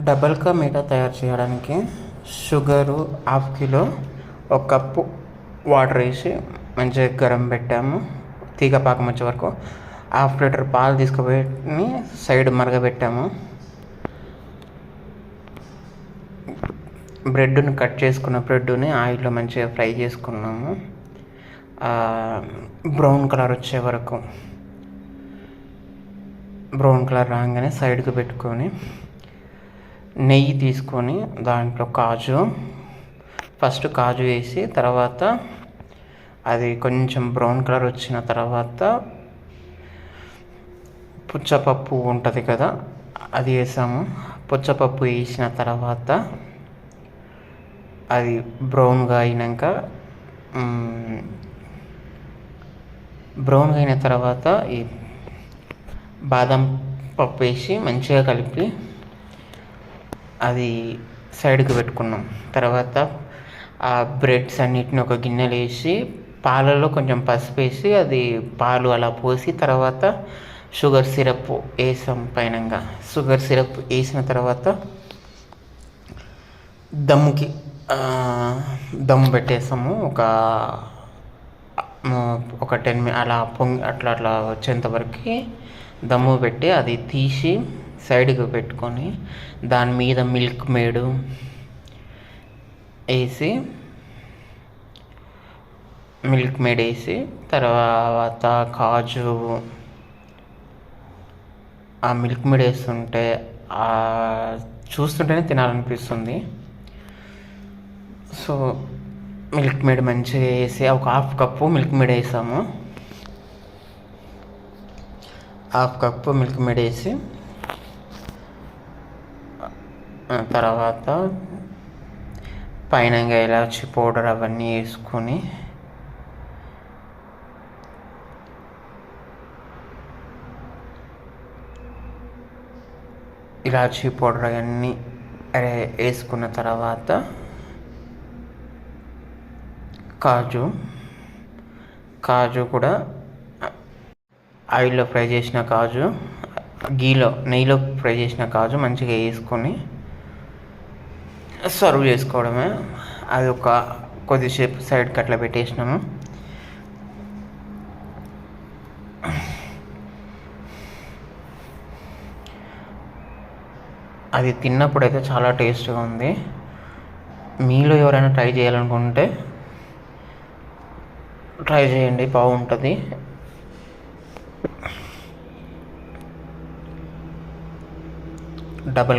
Double ka meetha తయారు చేయడానికి sugar 1/2 kilo, 1 cup water వేసి మంచిగా గరం పెట్టాము. తీగ పాకం వచ్చే వరకు 1/2 లీటర్ పాలు తీసుకుపోయి సైడ్ మరగబెట్టాము. బ్రెడ్ని కట్ చేసుకున్న బ్రెడ్ని ఆయిల్లో మంచిగా ఫ్రై చేసుకున్నాము. బ్రౌన్ కలర్ వచ్చే వరకు. బ్రౌన్ కలర్ రాగానే సైడ్కి పెట్టుకొని నెయ్యి తీసుకొని దాంట్లో ఫస్ట్ కాజు వేసి, తర్వాత అది కొంచెం బ్రౌన్ కలర్ వచ్చిన తర్వాత పుచ్చపప్పు ఉంటుంది కదా, అది వేసాము. పుచ్చపప్పు వేసిన తర్వాత అది బ్రౌన్గా అయినాక అయిన తర్వాత ఈ బాదం పప్పు వేసి మంచిగా కలిపి అది సైడ్కి పెట్టుకున్నాం. తర్వాత ఆ బ్రెడ్స్ అన్నిటిని ఒక గిన్నెలో వేసి పాలలో కొంచెం పసుపు వేసి అది పాలు అలా పోసి తర్వాత షుగర్ సిరప్ వేసాం పైనంగా. షుగర్ సిరప్ వేసిన తర్వాత దమ్ పెట్టేసాము. ఒక 10 అలా అట్లా వచ్చేంతవరకు దమ్ము పెట్టి అది తీసి సైడ్కి పెట్టుకొని దాని మీద మిల్క్ మేడ్ వేసి తర్వాత కాజు, ఆ మిల్క్ మేడ్ వేస్తుంటే చూస్తుంటేనే తినాలనిపిస్తుంది. సో మిల్క్ మేడ్ మంచిగా వేసి ఒక 1/2 కప్పు మిల్క్ మేడ్ వేసాము. 1/2 కప్పు మిల్క్ మేడ్ వేసి తర్వాత పైన ఇలాచి పౌడర్ అవన్నీ వేసుకొని ఇలాచి పౌడర్ అవన్నీ వేసుకున్న తర్వాత కాజు కూడా ఆయిల్లో ఫ్రై చేసిన కాజు, నెయ్యిలో ఫ్రై చేసిన కాజు మంచిగా వేసుకొని సర్వ్ చేసుకోవడమే. అది ఒక కొద్దిసేపు సైడ్కి అట్లా పెట్టేసినాము. అది తిన్నప్పుడైతే చాలా టేస్ట్గా ఉంది. మీలో ఎవరైనా ట్రై చేయాలనుకుంటే ట్రై చేయండి, బాగుంటుంది. డబల్